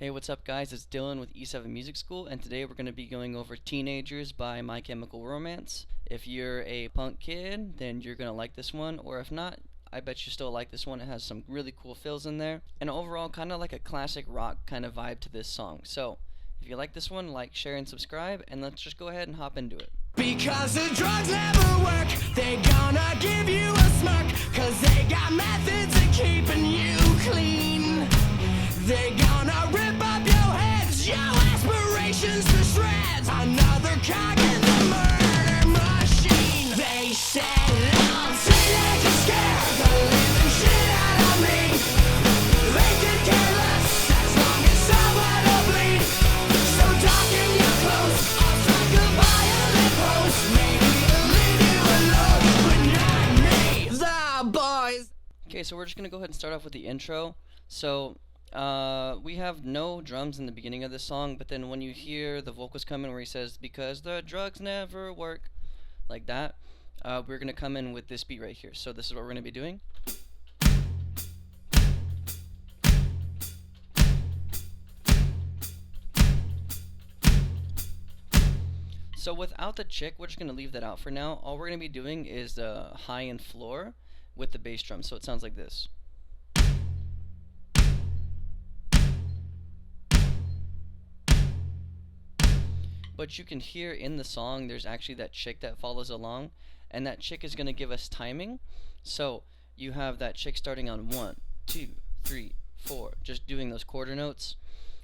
Hey, what's up guys? It's Dylan with E7 Music School, and today we're going to be going over Teenagers by My Chemical Romance. If you're a punk kid, then you're going to like this one, or if not, I bet you still like this one. It has some really cool fills in there, and overall kind of like a classic rock kind of vibe to this song. So, if you like this one, like, share, and subscribe, and let's just go ahead and hop into it. Because the drugs never work, they gonna give you a smirk, cause they got methods of keeping you clean. They gonna rip up your heads, your aspirations to shreds. Another cog in the murder machine. They said I'm teenagers scared, the living shit out of me. They could care less as long as someone will bleed. So darken your clothes, I'll strike a violent pose. Maybe I'll leave you alone, but not me. The boys. Okay, so we're just going to go ahead and start off with the intro. So, we have no drums in the beginning of this song, but then when you hear the vocals come in where he says, because the drugs never work, like that, we're going to come in with this beat right here. So this is what we're going to be doing. So without the chick, we're just going to leave that out for now. All we're going to be doing is the high and floor with the bass drum. So it sounds like this. But you can hear in the song there's actually that chick that follows along, and that chick is going to give us timing. So you have that chick starting on 1, 2, 3, 4, just doing those quarter notes.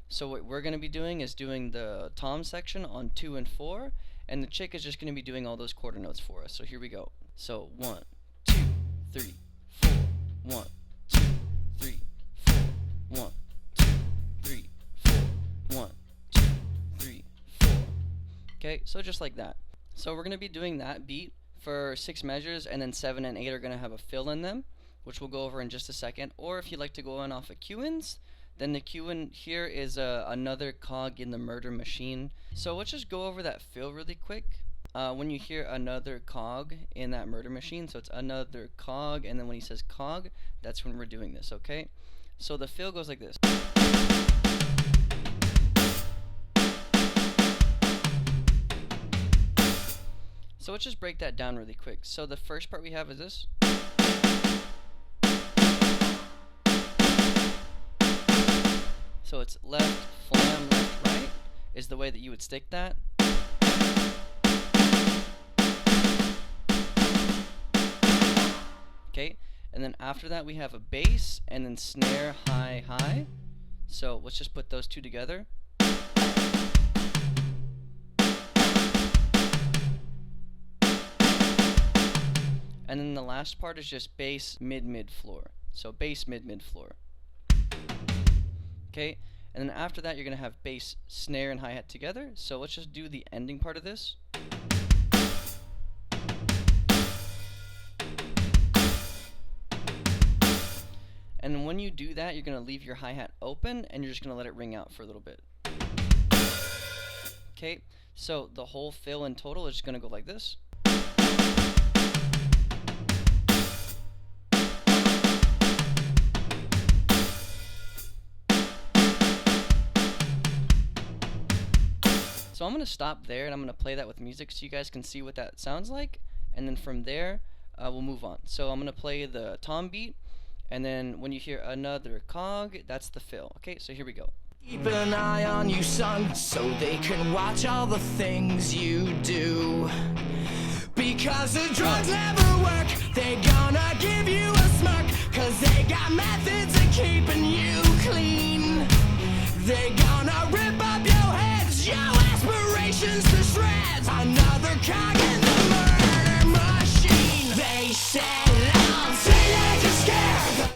So what we're going to be doing is doing the tom section on 2 and 4, and the chick is just going to be doing all those quarter notes for us. So here we go. So 1, 2, 3, 4, 1, 2, 3, 4, 1, 2, 3, 4, 1, 2, 3, 4. Okay, so just like that. So we're going to be doing that beat for 6 measures, and then 7 and 8 are going to have a fill in them, which we'll go over in just a second. Or if you'd like to go in off of Q-ins, then the Q-in here is another cog in the murder machine. So let's just go over that fill really quick. When you hear another cog in that murder machine, so it's another cog, and then when he says cog, that's when we're doing this, okay? So the fill goes like this. So let's just break that down really quick. So the first part we have is this. So it's left, flam, left, right is the way that you would stick that. Okay, and then after that we have a bass and then snare, high, high. So let's just put those two together. And then the last part is just bass, mid, mid, floor. So bass, mid, mid, floor. Okay, and then after that you're going to have bass, snare, and hi-hat together. So let's just do the ending part of this. And when you do that, you're going to leave your hi-hat open, and you're just going to let it ring out for a little bit. Okay, so the whole fill in total is just going to go like this. So I'm going to stop there, and I'm going to play that with music so you guys can see what that sounds like, and then from there we'll move on. So I'm going to play the tom beat, and then when you hear another cog, that's the fill. Okay, so here we go. Keep an eye on you, son, so they can watch all the things you do. Because the drugs never work, they gonna give you a smirk, cause they got methods of keeping you clean. They gonna rip up your heads, your aspirations to shreds. Another cog in the murder machine. They said I'm teenagers scared.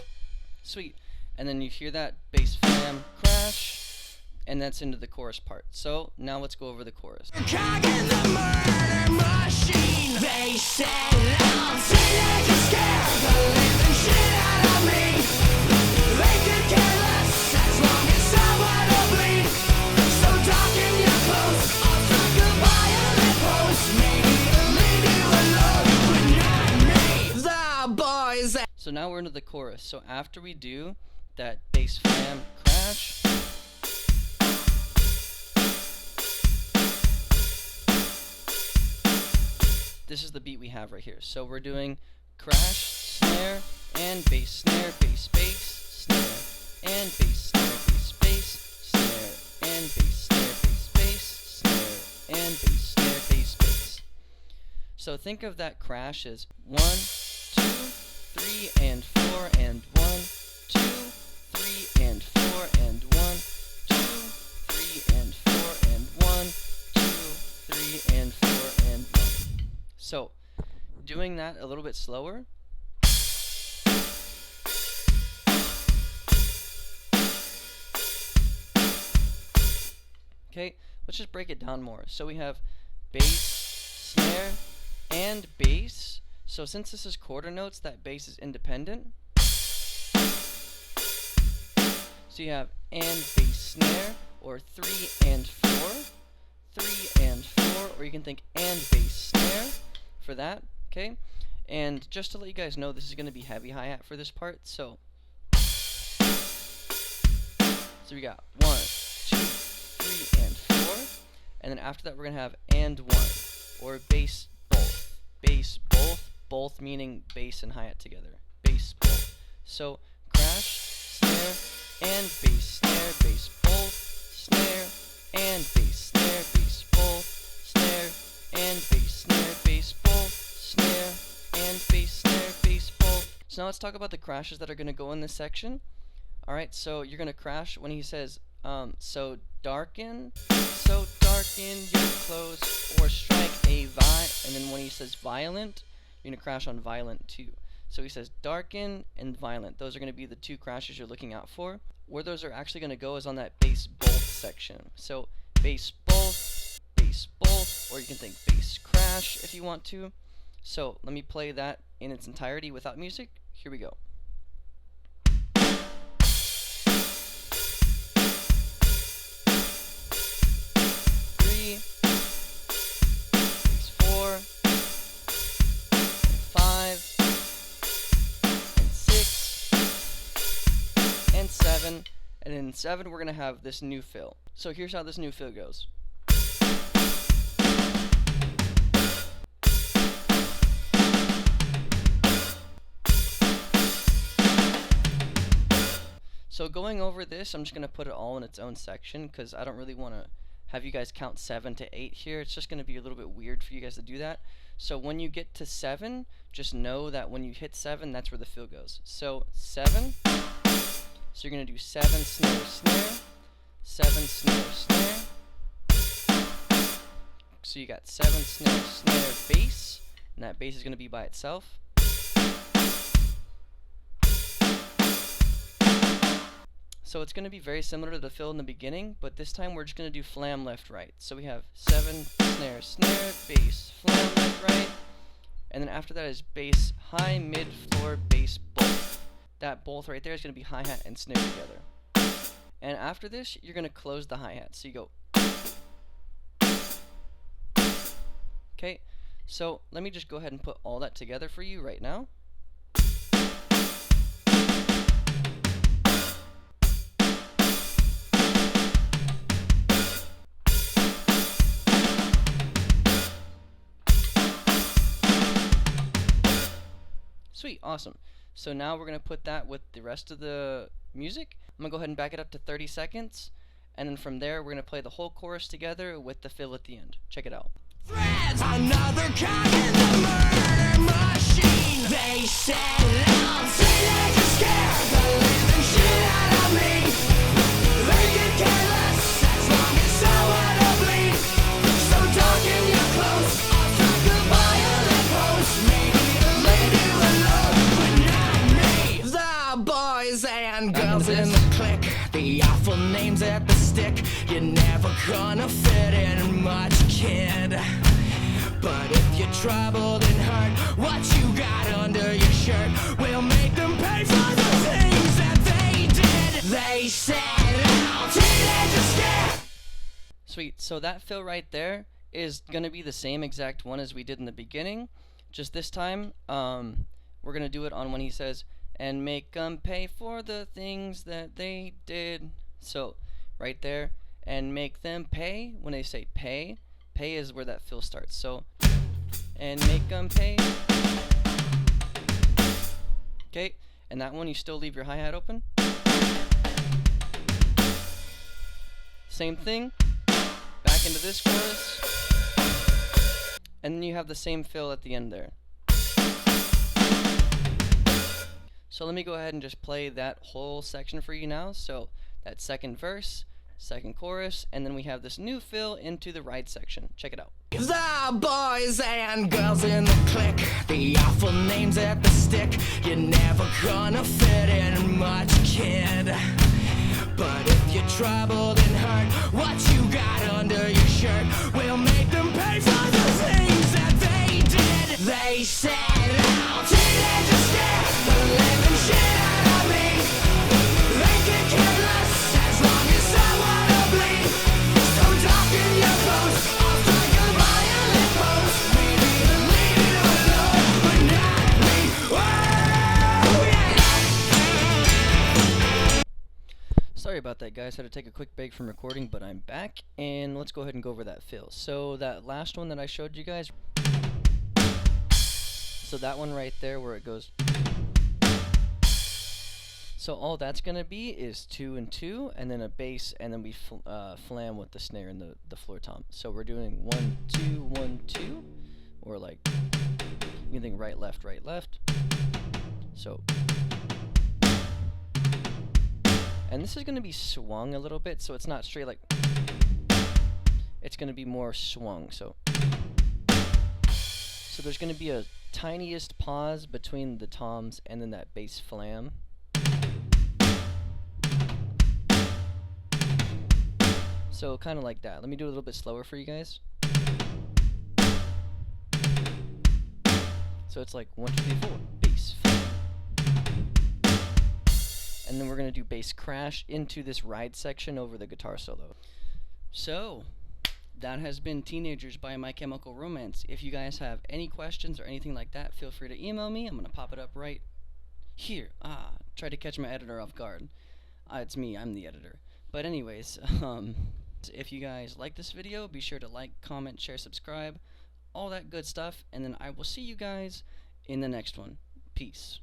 Sweet. And then you hear that bass flam crash, and that's into the chorus part. So now let's go over the chorus. Cog in the murder machine. They said I'm teenagers scared, the living shit out of me. They could care less as long as someone will bleed. So darken your clothes, I'll strike a violent pose. Maybe I'll leave you alone, but not me. The boys. So now we're into the chorus. So after we do that bass flam crash, this is the beat we have right here. So we're doing crash, snare, and bass, snare, bass, bass, snare, and bass, snare, bass, bass, snare, and bass, snare, bass, bass, snare, and bass, snare, bass, bass. So think of that crash as 1, 2, 3, and 4, and 1, 2, 3, and 4, and 1, 2, 3, and 4, and 1, 2, 3, and 4, and 1. So, doing that a little bit slower. Okay, let's just break it down more. So we have bass, snare, and bass. So since this is quarter notes, that bass is independent. So you have and bass snare, or 3 and 4, 3 and 4, or you can think and bass snare for that, okay? And just to let you guys know, this is going to be heavy hi-hat for this part, so we got 1, 2, 3, and 4, and then after that we're going to have and 1, or bass both, both meaning bass and hi-hat together, bass both. So crash, snare, and bass snare, bass both, snare, and bass snare, bass both, snare, and bass snare, bass both, snare, and bass snare, bass both. So now let's talk about the crashes that are going to go in this section. Alright, so you're going to crash when he says, so darken your clothes, or strike a and then when he says violent, you're going to crash on violent too. So he says darken and violent. Those are going to be the two crashes you're looking out for. Where those are actually going to go is on that bass both section. So bass both, or you can think bass crash if you want to. So let me play that in its entirety without music. Here we go. 3, bass 4, and 5, and 6, and 7, and in 7 we're going to have this new fill. So here's how this new fill goes. So going over this, I'm just going to put it all in its own section because I don't really want to have you guys count 7 to 8 here. It's just going to be a little bit weird for you guys to do that. So when you get to 7, just know that when you hit 7, that's where the fill goes. So 7, so you're going to do 7 snare, snare, 7 snare, snare. So you got 7 snare, snare, bass, and that bass is going to be by itself. So it's going to be very similar to the fill in the beginning, but this time we're just going to do flam left right. So we have 7 snare, snare, bass, flam left right, and then after that is bass high, mid, floor, bass, both. That both right there is going to be hi-hat and snare together. And after this, you're going to close the hi-hat. So you go. Okay, so let me just go ahead and put all that together for you right now. Sweet, awesome. So now we're going to put that with the rest of the music. I'm going to go ahead and back it up to 30 seconds. And then from there, we're going to play the whole chorus together with the fill at the end. Check it out. Threads, another cog in the murder machine. They said I'll teenagers scare the living shit out of me. They could care less as long as someone to bleed. So darken your clothes, I'll strike a violent pose. Maybe the lady alone, but not me. The boys and girls in the clique, the awful names at the stick. You're never gonna fit in much, kid. But if you're troubled and hurt, what you got under your shirt will make them pay for the things that they did. They said, "Oh, teenagers scared." Sweet, so that fill right there is going to be the same exact one as we did in the beginning. Just this time, we're going to do it on when he says, and make them pay for the things that they did. So, right there, and make them pay. When they say pay, pay is where that fill starts. So, and make them pay. Okay, and that one you still leave your hi-hat open. Same thing, back into this chorus, and then you have the same fill at the end there. So let me go ahead and just play that whole section for you now. So that second verse, second chorus, and then we have this new fill into the right section. Check it out. The boys and girls in the clique, the awful names at the stick. You're never gonna fit in much, kid. But if you're troubled and hurt, what you got under your shirt will make them pay for the things that they did. They said, "I'll teenagers scare the living shit out of me. They can care less as long as I wanna bleed. So darken your clothes, I'll strike a violent pose. Maybe to leave it alone, but not me. Oh, yeah." Sorry about that, guys. Had to take a quick break from recording, but I'm back, and let's go ahead and go over that fill. So that last one that I showed you guys, so that one right there where it goes, so all that's gonna be is 2 and 2, and then a bass, and then we flam with the snare and the floor tom. So we're doing 1 2 1 2, or like anything right left right left. So. And this is going to be swung a little bit, so it's not straight like, it's going to be more swung. So there's going to be a tiniest pause between the toms and then that bass flam. So kind of like that. Let me do it a little bit slower for you guys. So it's like 1 2 3 4, bass flam. And then we're going to do bass crash into this ride section over the guitar solo. So, that has been Teenagers by My Chemical Romance. If you guys have any questions or anything like that, feel free to email me. I'm going to pop it up right here. Try to catch my editor off guard. It's me, I'm the editor. But anyways, if you guys like this video, be sure to like, comment, share, subscribe, all that good stuff. And then I will see you guys in the next one. Peace.